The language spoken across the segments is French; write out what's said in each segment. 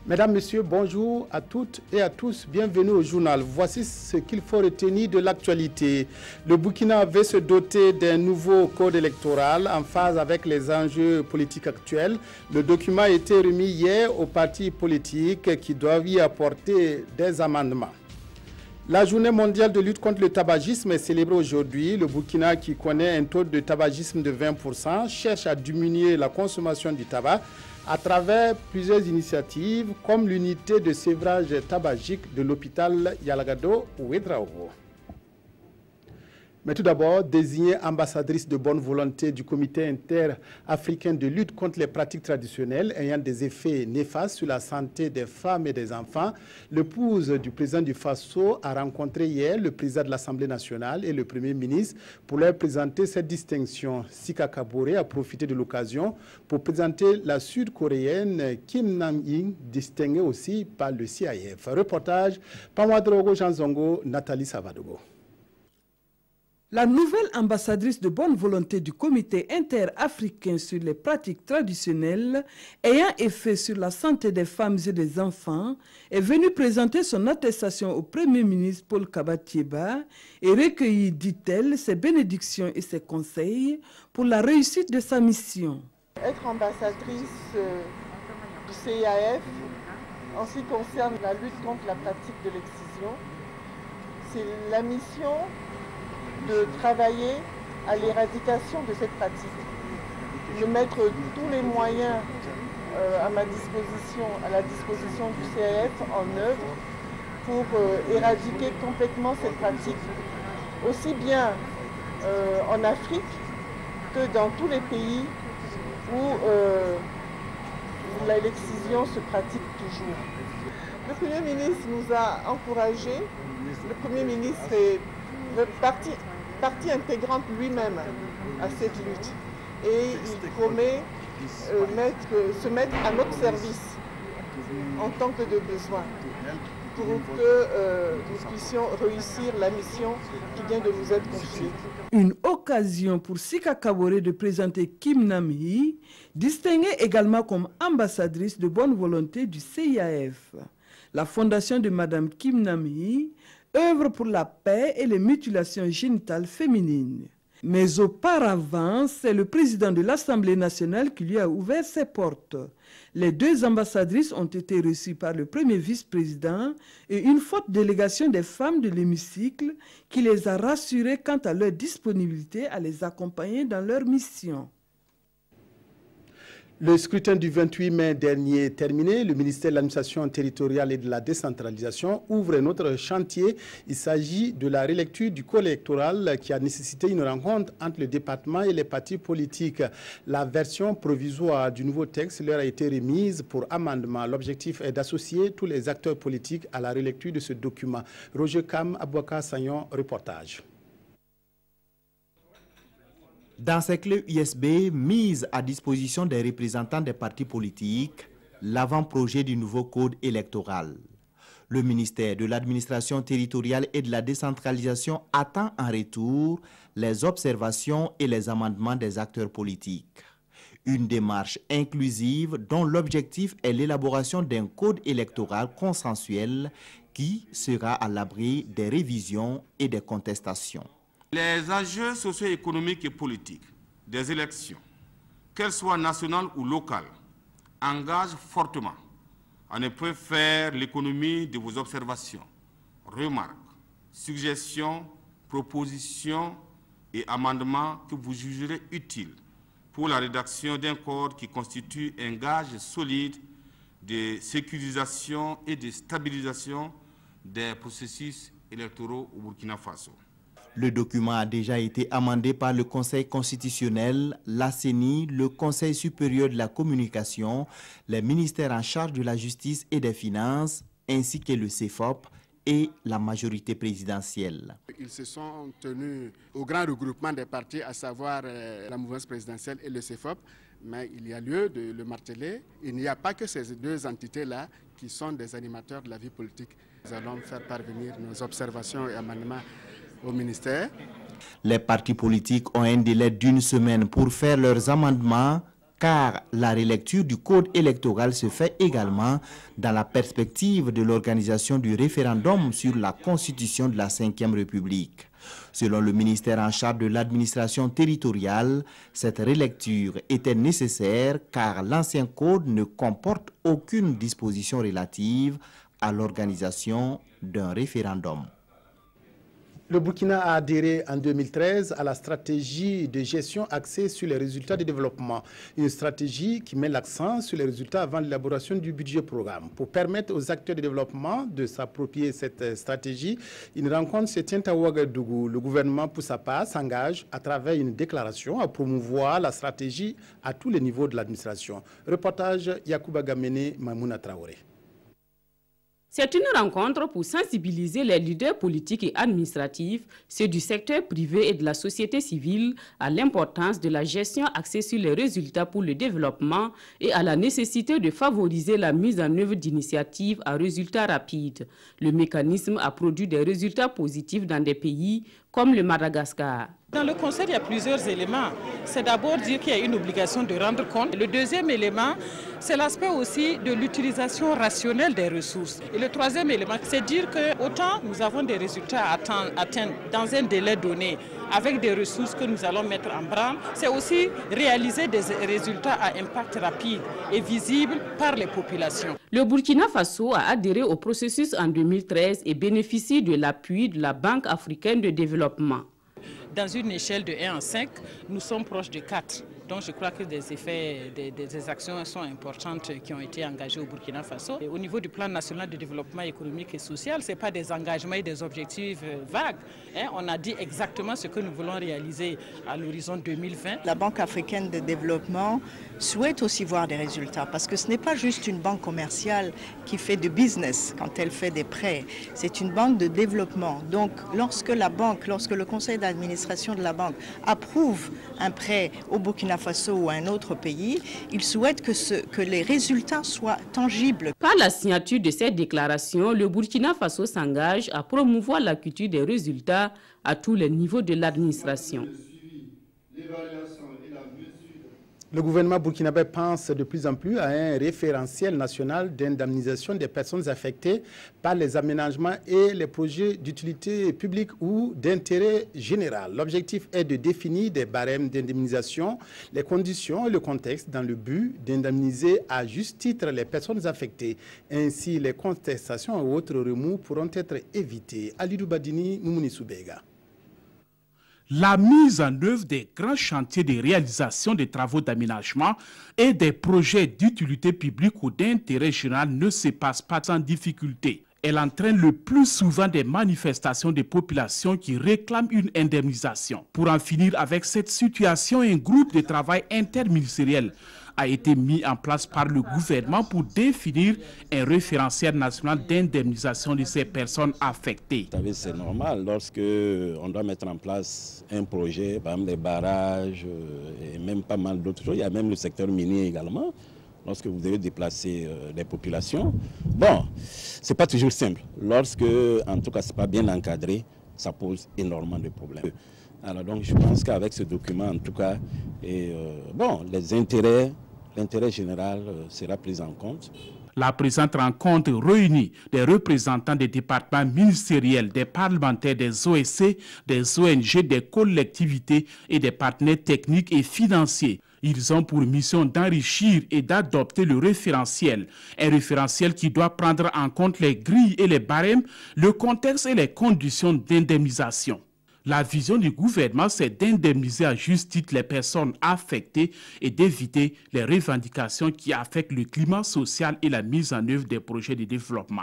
Mesdames, Messieurs, bonjour à toutes et à tous. Bienvenue au journal. Voici ce qu'il faut retenir de l'actualité. Le Burkina veut se doter d'un nouveau code électoral en phase avec les enjeux politiques actuels. Le document a été remis hier aux partis politiques qui doivent y apporter des amendements. La journée mondiale de lutte contre le tabagisme est célébrée aujourd'hui. Le Burkina, qui connaît un taux de tabagisme de 20%, cherche à diminuer la consommation du tabac à travers plusieurs initiatives comme l'unité de sévrage tabagique de l'hôpital Yalagado Ouedraogo. Mais tout d'abord, désignée ambassadrice de bonne volonté du comité interafricain de lutte contre les pratiques traditionnelles ayant des effets néfastes sur la santé des femmes et des enfants, l'épouse du président du Faso a rencontré hier le président de l'Assemblée nationale et le Premier ministre pour leur présenter cette distinction. Sika Kabore a profité de l'occasion pour présenter la sud-coréenne Kim Nam-in, distinguée aussi par le CIF. Reportage, Pamadrogo Janzongo, Nathalie Savadogo. La nouvelle ambassadrice de bonne volonté du comité interafricain sur les pratiques traditionnelles ayant effet sur la santé des femmes et des enfants est venue présenter son attestation au Premier ministre Paul Kabatieba et recueillir, dit-elle, ses bénédictions et ses conseils pour la réussite de sa mission. Être ambassadrice du CIAF en ce qui concerne la lutte contre la pratique de l'excision, c'est la mission de travailler à l'éradication de cette pratique, de mettre tous les moyens à ma disposition, à la disposition du CIF en œuvre pour éradiquer complètement cette pratique, aussi bien en Afrique que dans tous les pays où l'excision se pratique toujours. Le Premier ministre nous a encouragés, le Premier ministre est partie intégrante lui-même à cette lutte. Et il promet se mettre à notre service en tant que de besoin pour que nous puissions réussir la mission qui vient de nous être confiée. Une occasion pour Sika Kabore de présenter Kim Nam-hi, distinguée également comme ambassadrice de bonne volonté du CIAF. La fondation de Madame Kim Nam-hi œuvre pour la paix et les mutilations génitales féminines. Mais auparavant, c'est le président de l'Assemblée nationale qui lui a ouvert ses portes. Les deux ambassadrices ont été reçues par le premier vice-président et une forte délégation des femmes de l'hémicycle qui les a rassurées quant à leur disponibilité à les accompagner dans leur mission. Le scrutin du 28 mai dernier est terminé. Le ministère de l'Administration territoriale et de la décentralisation ouvre un autre chantier. Il s'agit de la relecture du code électoral qui a nécessité une rencontre entre le département et les partis politiques. La version provisoire du nouveau texte leur a été remise pour amendement. L'objectif est d'associer tous les acteurs politiques à la relecture de ce document. Roger Kam, Abouaka Sagnon, reportage. Dans ces clés USB mises à disposition des représentants des partis politiques, l'avant-projet du nouveau code électoral. Le ministère de l'Administration territoriale et de la décentralisation attend en retour les observations et les amendements des acteurs politiques. Une démarche inclusive dont l'objectif est l'élaboration d'un code électoral consensuel qui sera à l'abri des révisions et des contestations. Les enjeux socio-économiques et politiques des élections, qu'elles soient nationales ou locales, engagent fortement. On ne peut faire l'économie de vos observations, remarques, suggestions, propositions et amendements que vous jugerez utiles pour la rédaction d'un code qui constitue un gage solide de sécurisation et de stabilisation des processus électoraux au Burkina Faso. Le document a déjà été amendé par le Conseil constitutionnel, la CENI, le Conseil supérieur de la communication, les ministères en charge de la justice et des finances, ainsi que le CEFOP et la majorité présidentielle. Ils se sont tenus au grand regroupement des partis, à savoir la mouvance présidentielle et le CEFOP, mais il y a lieu de le marteler. Il n'y a pas que ces deux entités-là qui sont des animateurs de la vie politique. Nous allons faire parvenir nos observations et amendements au ministère. Les partis politiques ont un délai d'1 semaine pour faire leurs amendements car la relecture du code électoral se fait également dans la perspective de l'organisation du référendum sur la constitution de la Ve République. Selon le ministère en charge de l'administration territoriale, cette relecture était nécessaire car l'ancien code ne comporte aucune disposition relative à l'organisation d'un référendum. Le Burkina a adhéré en 2013 à la stratégie de gestion axée sur les résultats du développement. Une stratégie qui met l'accent sur les résultats avant l'élaboration du budget programme. Pour permettre aux acteurs de développement de s'approprier cette stratégie, une rencontre se tient à Ouagadougou. Le gouvernement, pour sa part, s'engage à travers une déclaration à promouvoir la stratégie à tous les niveaux de l'administration. Reportage Yacouba Gamene, Mamouna Traoré. C'est une rencontre pour sensibiliser les leaders politiques et administratifs, ceux du secteur privé et de la société civile, à l'importance de la gestion axée sur les résultats pour le développement et à la nécessité de favoriser la mise en œuvre d'initiatives à résultats rapides. Le mécanisme a produit des résultats positifs dans des pays comme le Madagascar. Dans le conseil, il y a plusieurs éléments. C'est d'abord dire qu'il y a une obligation de rendre compte. Le deuxième élément, c'est l'aspect aussi de l'utilisation rationnelle des ressources. Et le troisième élément, c'est dire que autant nous avons des résultats à atteindre dans un délai donné, avec des ressources que nous allons mettre en branle, c'est aussi réaliser des résultats à impact rapide et visible par les populations. Le Burkina Faso a adhéré au processus en 2013 et bénéficie de l'appui de la Banque africaine de développement. Dans une échelle de 1 à 5, nous sommes proches de 4. Donc je crois que des effets, des actions sont importantes qui ont été engagées au Burkina Faso. Et au niveau du plan national de développement économique et social, ce n'est pas des engagements et des objectifs vagues. On a dit exactement ce que nous voulons réaliser à l'horizon 2020. La Banque africaine de développement souhaite aussi voir des résultats parce que ce n'est pas juste une banque commerciale qui fait du business quand elle fait des prêts. C'est une banque de développement. Donc lorsque le conseil d'administration de la banque approuve un prêt au Burkina Faso ou à un autre pays, il souhaite que les résultats soient tangibles. Par la signature de cette déclaration, le Burkina Faso s'engage à promouvoir la culture des résultats à tous les niveaux de l'administration. Le gouvernement burkinabé pense de plus en plus à un référentiel national d'indemnisation des personnes affectées par les aménagements et les projets d'utilité publique ou d'intérêt général. L'objectif est de définir des barèmes d'indemnisation, les conditions et le contexte dans le but d'indemniser à juste titre les personnes affectées. Ainsi, les contestations et autres remous pourront être évités. Alidou Badini, Moumouni Soubega. La mise en œuvre des grands chantiers de réalisation des travaux d'aménagement et des projets d'utilité publique ou d'intérêt général ne se passe pas sans difficulté. Elle entraîne le plus souvent des manifestations des populations qui réclament une indemnisation. Pour en finir avec cette situation, un groupe de travail interministériel a été mis en place par le gouvernement pour définir un référentiel national d'indemnisation de ces personnes affectées. Vous savez, c'est normal lorsque on doit mettre en place un projet, par exemple des barrages et même pas mal d'autres choses. Il y a même le secteur minier également. Lorsque vous devez déplacer des populations, bon, c'est pas toujours simple. Lorsque, en tout cas, c'est pas bien encadré, ça pose énormément de problèmes. Alors donc, je pense qu'avec ce document, en tout cas, bon, l'intérêt général sera pris en compte. La présente rencontre réunit des représentants des départements ministériels, des parlementaires, des OSC, des ONG, des collectivités et des partenaires techniques et financiers. Ils ont pour mission d'enrichir et d'adopter le référentiel. Un référentiel qui doit prendre en compte les grilles et les barèmes, le contexte et les conditions d'indemnisation. La vision du gouvernement, c'est d'indemniser à juste titre les personnes affectées et d'éviter les revendications qui affectent le climat social et la mise en œuvre des projets de développement.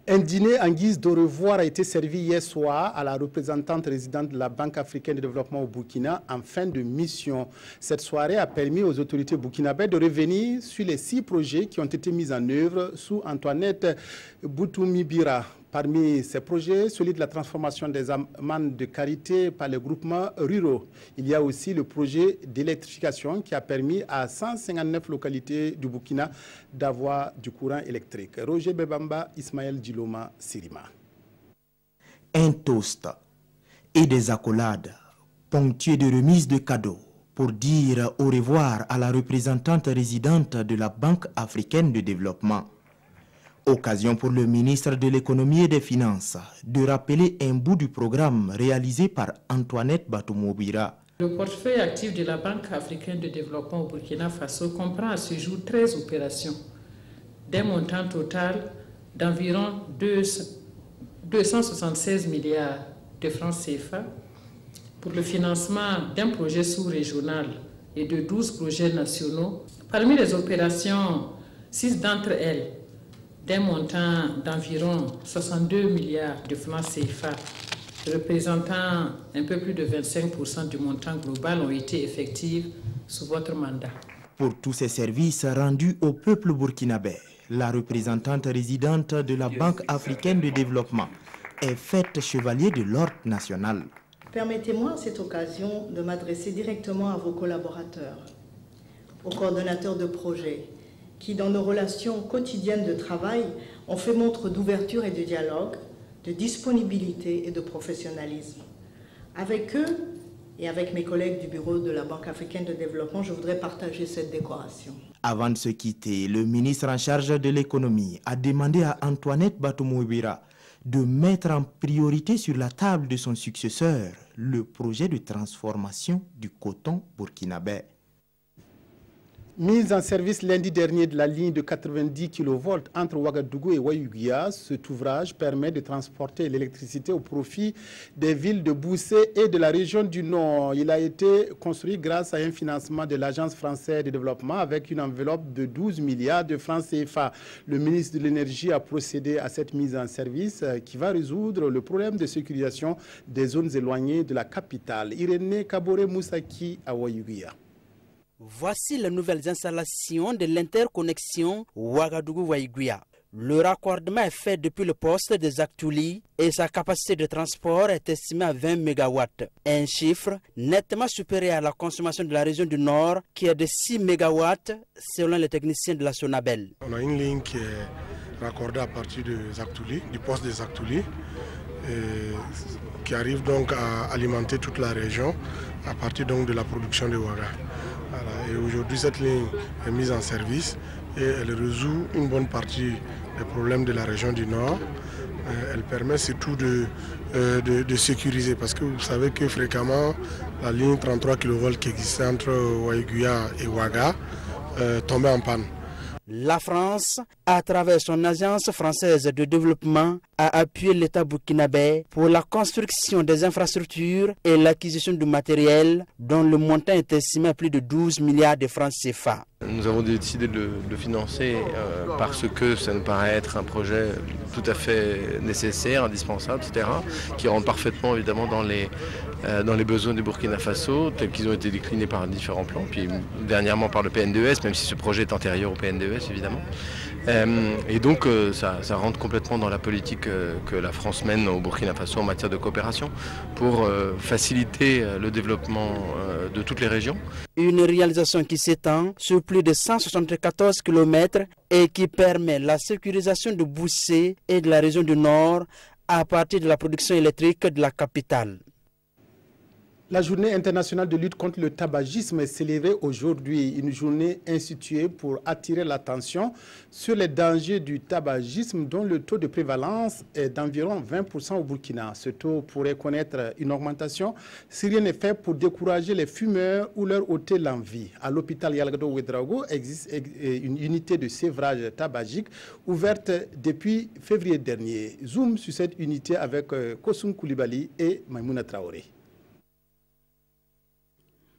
Un dîner en guise de revoir a été servi hier soir à la représentante résidente de la Banque africaine de développement au Burkina en fin de mission. Cette soirée a permis aux autorités burkinabées de revenir sur les 6 projets qui ont été mis en œuvre sous Antoinette Boutoumibira. Parmi ces projets, celui de la transformation des amendes de carité par les groupements ruraux. Il y a aussi le projet d'électrification qui a permis à 159 localités du Burkina d'avoir du courant électrique. Roger Bebamba, Ismaël Djiloma, Sirima. Un toast et des accolades ponctués de remises de cadeaux pour dire au revoir à la représentante résidente de la Banque africaine de développement. Occasion pour le ministre de l'économie et des finances de rappeler un bout du programme réalisé par Antoinette Batoumobira. Le portefeuille actif de la Banque africaine de développement au Burkina Faso comprend à ce jour 13 opérations d'un montant total d'environ 276 milliards de francs CFA pour le financement d'un projet sous-régional et de 12 projets nationaux. Parmi les opérations, 6 d'entre elles, d'un montant d'environ 62 milliards de francs CFA, représentant un peu plus de 25% du montant global, ont été effectives sous votre mandat. Pour tous ces services rendus au peuple burkinabé, la représentante résidente de la Banque africaine de développement est faite chevalier de l'ordre national. Permettez-moi à cette occasion de m'adresser directement à vos collaborateurs, aux coordonnateurs de projets, qui dans nos relations quotidiennes de travail ont fait montre d'ouverture et de dialogue, de disponibilité et de professionnalisme. Avec eux et avec mes collègues du bureau de la Banque africaine de développement, je voudrais partager cette décoration. Avant de se quitter, le ministre en charge de l'économie a demandé à Antoinette Batoumobira de mettre en priorité sur la table de son successeur le projet de transformation du coton burkinabé. Mise en service lundi dernier de la ligne de 90 kV entre Ouagadougou et Wayuguia, cet ouvrage permet de transporter l'électricité au profit des villes de Boussé et de la région du Nord. Il a été construit grâce à un financement de l'Agence française de développement avec une enveloppe de 12 milliards de francs CFA. Le ministre de l'Énergie a procédé à cette mise en service qui va résoudre le problème de sécurisation des zones éloignées de la capitale. Irénée Kabore-Moussaki à Wayuguia. Voici les nouvelles installations de l'interconnexion Ouagadougou-Wayuguia. Le raccordement est fait depuis le poste des Aktouli et sa capacité de transport est estimée à 20 MW. Un chiffre nettement supérieur à la consommation de la région du Nord qui est de 6 MW selon les techniciens de la Sonabel. On a une ligne qui est raccordée à partir des Aktouli, du poste des Aktouli, qui arrive donc à alimenter toute la région à partir donc de la production de Ouaga. Voilà. Et aujourd'hui, cette ligne est mise en service et elle résout une bonne partie des problèmes de la région du Nord. Elle permet surtout de sécuriser parce que vous savez que fréquemment, la ligne 33 kV qui existait entre Wayuguia et Ouaga tombait en panne. La France, à travers son agence française de développement, a appuyé l'État burkinabé pour la construction des infrastructures et l'acquisition du matériel dont le montant est estimé à plus de 12 milliards de francs CFA. Nous avons décidé de le financer parce que ça nous paraît être un projet tout à fait nécessaire, indispensable, etc., qui rentre parfaitement évidemment dans les besoins du Burkina Faso, tels qu'ils ont été déclinés par différents plans, puis dernièrement par le PNDES, même si ce projet est antérieur au PNDES évidemment. Et donc ça rentre complètement dans la politique que la France mène au Burkina Faso en matière de coopération pour faciliter le développement de toutes les régions. Une réalisation qui s'étend sur plus de 174 km et qui permet la sécurisation de Boussé et de la région du Nord à partir de la production électrique de la capitale. La journée internationale de lutte contre le tabagisme est célébrée aujourd'hui, une journée instituée pour attirer l'attention sur les dangers du tabagisme dont le taux de prévalence est d'environ 20% au Burkina. Ce taux pourrait connaître une augmentation si rien n'est fait pour décourager les fumeurs ou leur ôter l'envie. À l'hôpital Yalgado Ouedraogo existe une unité de sévrage tabagique ouverte depuis février dernier. Zoom sur cette unité avec Kosoum Koulibaly et Maïmouna Traoré.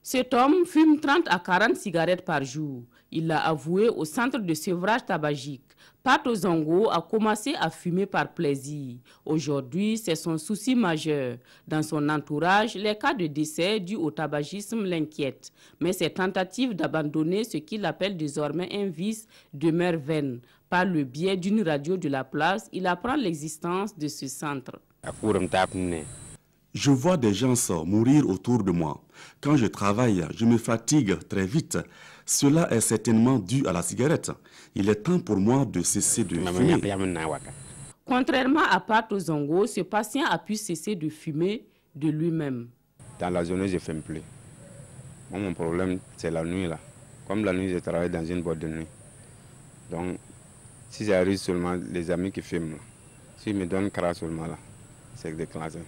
Cet homme fume 30 à 40 cigarettes par jour. Il l'a avoué au centre de sevrage tabagique. Pato Zongo a commencé à fumer par plaisir. Aujourd'hui, c'est son souci majeur. Dans son entourage, les cas de décès dus au tabagisme l'inquiètent. Mais ses tentatives d'abandonner ce qu'il appelle désormais un vice demeurent vaines. Par le biais d'une radio de la place, il apprend l'existence de ce centre. Je vois des gens mourir autour de moi. Quand je travaille, je me fatigue très vite. Cela est certainement dû à la cigarette. Il est temps pour moi de cesser de fumer. Contrairement à Pato Zongo, ce patient a pu cesser de fumer de lui-même. Dans la journée, je ne fume plus. Moi, mon problème, c'est la nuit là. Comme la nuit, je travaille dans une boîte de nuit. Donc, si j'arrive seulement, les amis qui filment, s'ils me donnent crasse seulement là, c'est déclenché.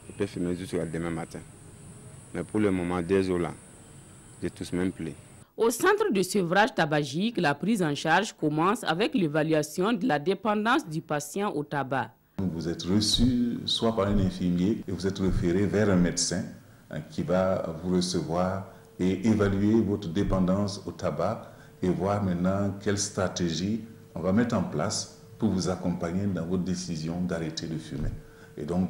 Je peux filmer jusqu'à demain matin. Mais pour le moment, dès là, je touche même plus. Au centre de sevrage tabagique, la prise en charge commence avec l'évaluation de la dépendance du patient au tabac. Vous êtes reçu soit par un infirmier et vous êtes référé vers un médecin qui va vous recevoir et évaluer votre dépendance au tabac et voir maintenant quelle stratégie on va mettre en place pour vous accompagner dans votre décision d'arrêter de fumer. Et donc,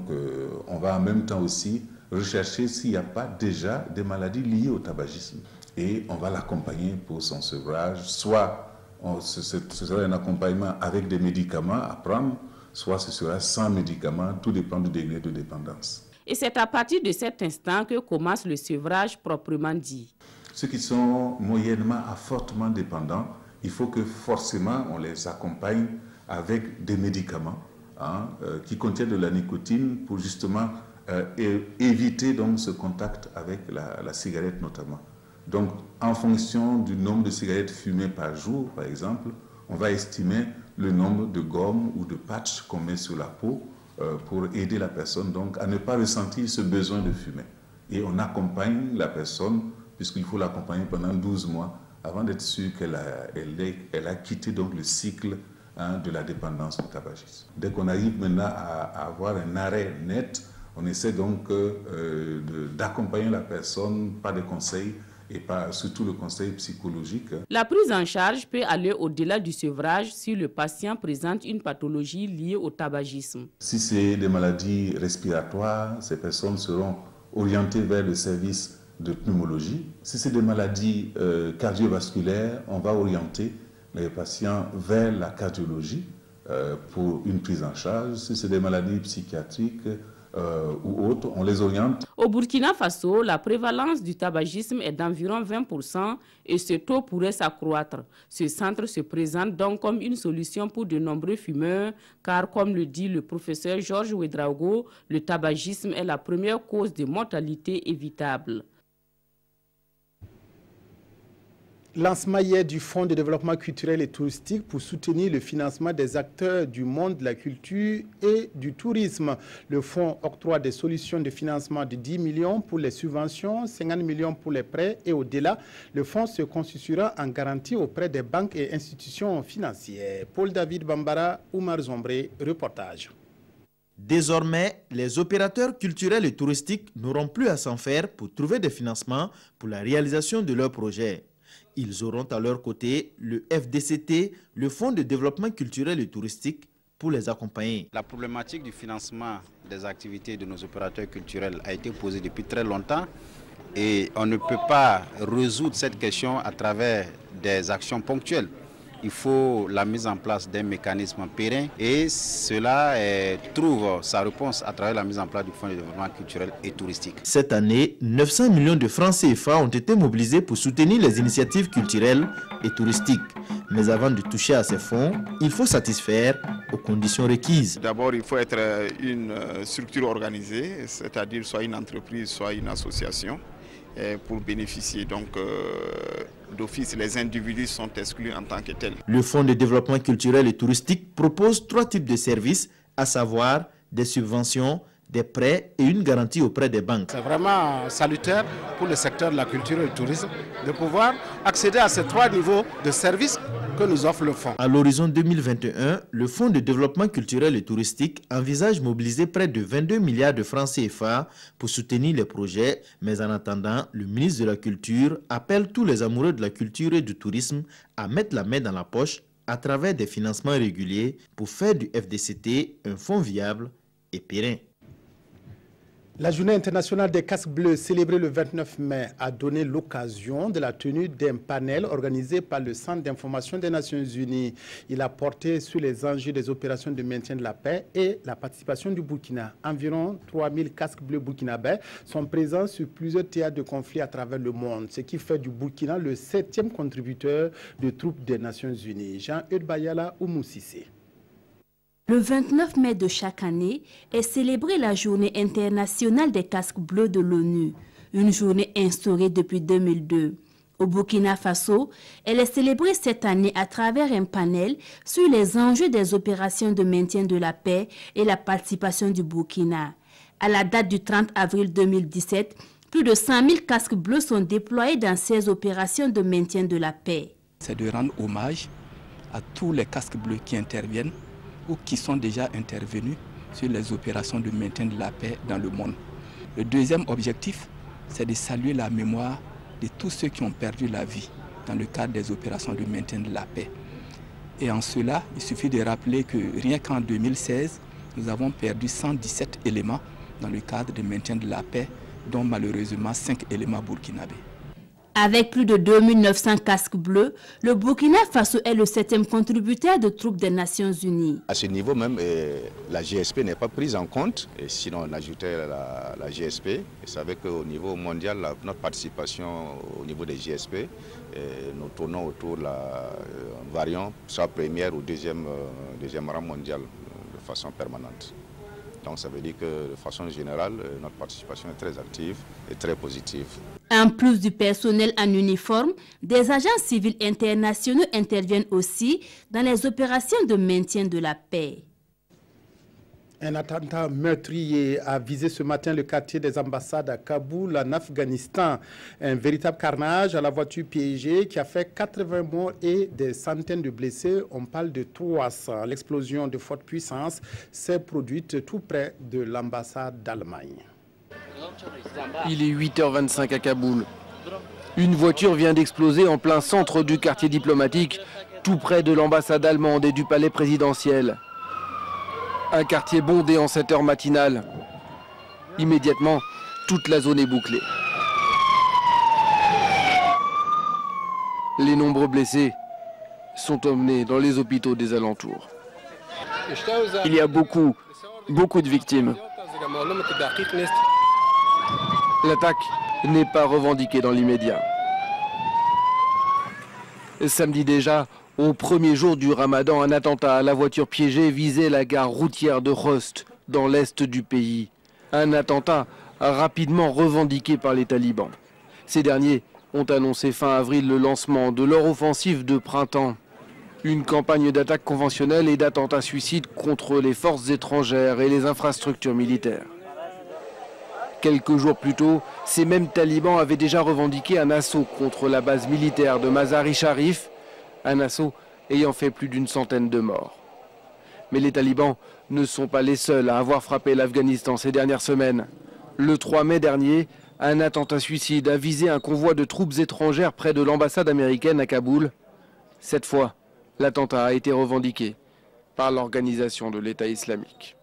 on va en même temps aussi rechercher s'il n'y a pas déjà des maladies liées au tabagisme. Et on va l'accompagner pour son sevrage. Soit ce sera un accompagnement avec des médicaments à prendre, soit ce sera sans médicaments, tout dépend du degré de dépendance. Et c'est à partir de cet instant que commence le sevrage proprement dit. Ceux qui sont moyennement à fortement dépendants, il faut que forcément on les accompagne avec des médicaments qui contiennent de la nicotine pour justement éviter donc ce contact avec la cigarette notamment. Donc en fonction du nombre de cigarettes fumées par jour, par exemple, on va estimer le nombre de gommes ou de patchs qu'on met sur la peau pour aider la personne donc à ne pas ressentir ce besoin de fumer. Et on accompagne la personne, puisqu'il faut l'accompagner pendant 12 mois avant d'être sûr qu'elle a quitté donc le cycle de la dépendance au tabagisme. Dès qu'on arrive maintenant à avoir un arrêt net, on essaie donc d'accompagner la personne par des conseils et surtout le conseil psychologique. La prise en charge peut aller au-delà du sevrage si le patient présente une pathologie liée au tabagisme. Si c'est des maladies respiratoires, ces personnes seront orientées vers le service de pneumologie. Si c'est des maladies cardiovasculaires, on va orienter les patients vers la cardiologie pour une prise en charge. Si c'est des maladies psychiatriques, ou autres, on les oriente. Au Burkina Faso, la prévalence du tabagisme est d'environ 20% et ce taux pourrait s'accroître. Ce centre se présente donc comme une solution pour de nombreux fumeurs, car comme le dit le professeur Georges Ouedraogo, le tabagisme est la première cause de mortalité évitable. Lancement hier du Fonds de développement culturel et touristique pour soutenir le financement des acteurs du monde de la culture et du tourisme. Le fonds octroie des solutions de financement de 10 millions pour les subventions, 50 millions pour les prêts et au-delà, le fonds se constituera en garantie auprès des banques et institutions financières. Paul-David Bambara, Oumar Zombré, reportage. Désormais, les opérateurs culturels et touristiques n'auront plus à s'en faire pour trouver des financements pour la réalisation de leurs projets. Ils auront à leur côté le FDCT, le Fonds de développement culturel et touristique, pour les accompagner. La problématique du financement des activités de nos opérateurs culturels a été posée depuis très longtemps et on ne peut pas résoudre cette question à travers des actions ponctuelles. Il faut la mise en place d'un mécanisme périn et cela trouve sa réponse à travers la mise en place du Fonds de développement culturel et touristique. Cette année, 900 millions de francs CFA ont été mobilisés pour soutenir les initiatives culturelles et touristiques. Mais avant de toucher à ces fonds, il faut satisfaire aux conditions requises. D'abord, il faut être une structure organisée, c'est-à-dire soit une entreprise, soit une association. Pour bénéficier. Donc, d'office, les individus sont exclus en tant que tels. Le Fonds de développement culturel et touristique propose 3 types de services, à savoir des subventions, des prêts et une garantie auprès des banques. C'est vraiment salutaire pour le secteur de la culture et du tourisme de pouvoir accéder à ces 3 niveaux de services que nous offre le fonds. À l'horizon 2021, le Fonds de développement culturel et touristique envisage mobiliser près de 22 milliards de francs CFA pour soutenir les projets. Mais en attendant, le ministre de la Culture appelle tous les amoureux de la culture et du tourisme à mettre la main dans la poche à travers des financements réguliers pour faire du FDCT un fonds viable et périn. La journée internationale des casques bleus célébrée le 29 mai a donné l'occasion de la tenue d'un panel organisé par le Centre d'information des Nations Unies. Il a porté sur les enjeux des opérations de maintien de la paix et la participation du Burkina. Environ 3000 casques bleus burkinabés sont présents sur plusieurs théâtres de conflit à travers le monde, ce qui fait du Burkina le 7e contributeur de troupes des Nations Unies. Jean-Eudes Bayala Oumoussissé. Le 29 mai de chaque année est célébrée la journée internationale des casques bleus de l'ONU. une journée instaurée depuis 2002. Au Burkina Faso, elle est célébrée cette année à travers un panel sur les enjeux des opérations de maintien de la paix et la participation du Burkina. À la date du 30 avril 2017, plus de 100 000 casques bleus sont déployés dans ces opérations de maintien de la paix. C'est de rendre hommage à tous les casques bleus qui interviennent ou qui sont déjà intervenus sur les opérations de maintien de la paix dans le monde. Le deuxième objectif, c'est de saluer la mémoire de tous ceux qui ont perdu la vie dans le cadre des opérations de maintien de la paix. Et en cela, il suffit de rappeler que rien qu'en 2016, nous avons perdu 117 éléments dans le cadre de maintien de la paix, dont malheureusement 5 éléments burkinabés. Avec plus de 2900 casques bleus, le Burkina Faso est le 7e contributeur de troupes des Nations Unies. À ce niveau même, la GSP n'est pas prise en compte. Et sinon, on ajoutait la GSP. Vous savez qu'au niveau mondial, notre participation au niveau des GSP, nous tournons autour de la variant, soit première ou deuxième rang mondial de façon permanente. Donc ça veut dire que de façon générale, notre participation est très active et très positive. En plus du personnel en uniforme, des agents civils internationaux interviennent aussi dans les opérations de maintien de la paix. Un attentat meurtrier a visé ce matin le quartier des ambassades à Kaboul, en Afghanistan. Un véritable carnage à la voiture piégée qui a fait 80 morts et des centaines de blessés. On parle de 300. L'explosion de forte puissance s'est produite tout près de l'ambassade d'Allemagne. Il est 8h25 à Kaboul. Une voiture vient d'exploser en plein centre du quartier diplomatique, tout près de l'ambassade allemande et du palais présidentiel. Un quartier bondé en cette heure matinale. Immédiatement, toute la zone est bouclée. Les nombreux blessés sont emmenés dans les hôpitaux des alentours. Il y a beaucoup de victimes. L'attaque n'est pas revendiquée dans l'immédiat. Samedi déjà, au premier jour du Ramadan, un attentat à la voiture piégée visait la gare routière de Khost, dans l'est du pays. Un attentat rapidement revendiqué par les talibans. Ces derniers ont annoncé fin avril le lancement de leur offensive de printemps. Une campagne d'attaques conventionnelles et d'attentats suicides contre les forces étrangères et les infrastructures militaires. Quelques jours plus tôt, ces mêmes talibans avaient déjà revendiqué un assaut contre la base militaire de Mazar-i-Sharif, un assaut ayant fait plus d'une centaine de morts. Mais les talibans ne sont pas les seuls à avoir frappé l'Afghanistan ces dernières semaines. Le 3 mai dernier, un attentat suicide a visé un convoi de troupes étrangères près de l'ambassade américaine à Kaboul. Cette fois, l'attentat a été revendiqué par l'organisation de l'État islamique.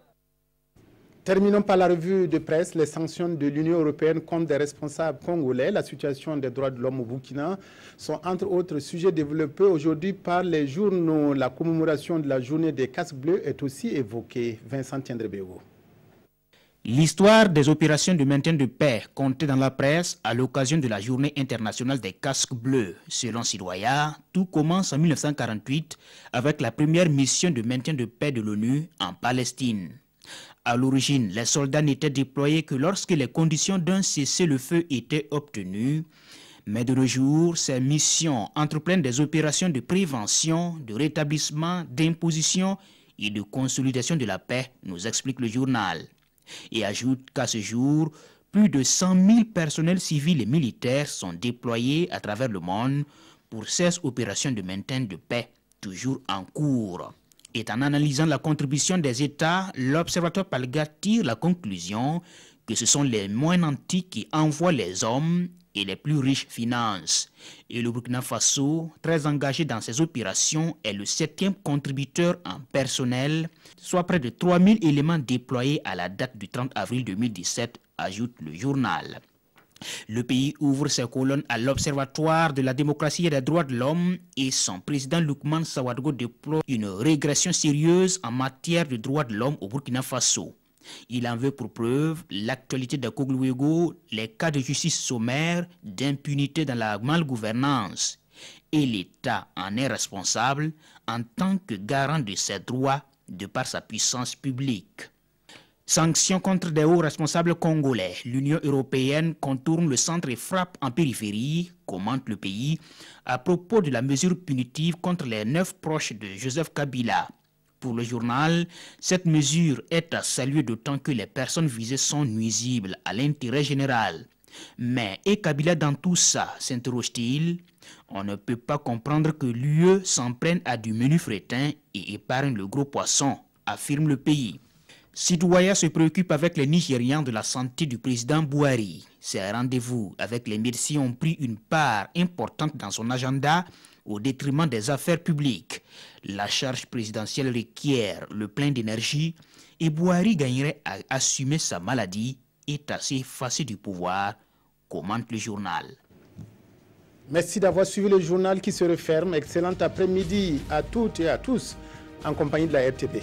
Terminons par la revue de presse. Les sanctions de l'Union européenne contre des responsables congolais, la situation des droits de l'homme au Burkina sont entre autres sujets développés aujourd'hui par les journaux. La commémoration de la journée des casques bleus est aussi évoquée. Vincent Tiendrebego. L'histoire des opérations de maintien de paix comptée dans la presse à l'occasion de la journée internationale des casques bleus. Selon Sidoya, tout commence en 1948 avec la première mission de maintien de paix de l'ONU en Palestine. À l'origine, les soldats n'étaient déployés que lorsque les conditions d'un cessez-le-feu étaient obtenues. Mais de nos jours, ces missions entreprennent des opérations de prévention, de rétablissement, d'imposition et de consolidation de la paix, nous explique le journal. Et ajoute qu'à ce jour, plus de 100 000 personnels civils et militaires sont déployés à travers le monde pour ces opérations de maintien de paix, toujours en cours. Et en analysant la contribution des États, l'Observatoire Palga tire la conclusion que ce sont les moins nantis qui envoient les hommes et les plus riches financent. Et le Burkina Faso, très engagé dans ces opérations, est le 7e contributeur en personnel, soit près de 3000 éléments déployés à la date du 30 avril 2017, ajoute le journal. Le pays ouvre ses colonnes à l'Observatoire de la démocratie et des droits de l'homme et son président Loukman Sawadgo déplore une régression sérieuse en matière de droits de l'homme au Burkina Faso. Il en veut pour preuve l'actualité de Kogluego, les cas de justice sommaire, d'impunité dans la malgouvernance. Et l'État en est responsable en tant que garant de ses droits de par sa puissance publique. Sanctions contre des hauts responsables congolais. L'Union européenne contourne le centre et frappe en périphérie, commente le pays, à propos de la mesure punitive contre les 9 proches de Joseph Kabila. Pour le journal, cette mesure est à saluer d'autant que les personnes visées sont nuisibles à l'intérêt général. Mais et Kabila dans tout ça, s'interroge-t-il? On ne peut pas comprendre que l'UE s'en prenne à du menu fretin et épargne le gros poisson, affirme le pays. Sidouaya se préoccupe avec les Nigérians de la santé du président Buhari. Ses rendez-vous avec les médecins ont pris une part importante dans son agenda au détriment des affaires publiques. La charge présidentielle requiert le plein d'énergie et Buhari gagnerait à assumer sa maladie et à s'effacer du pouvoir, commente le journal. Merci d'avoir suivi le journal qui se referme. Excellent après-midi à toutes et à tous en compagnie de la RTP.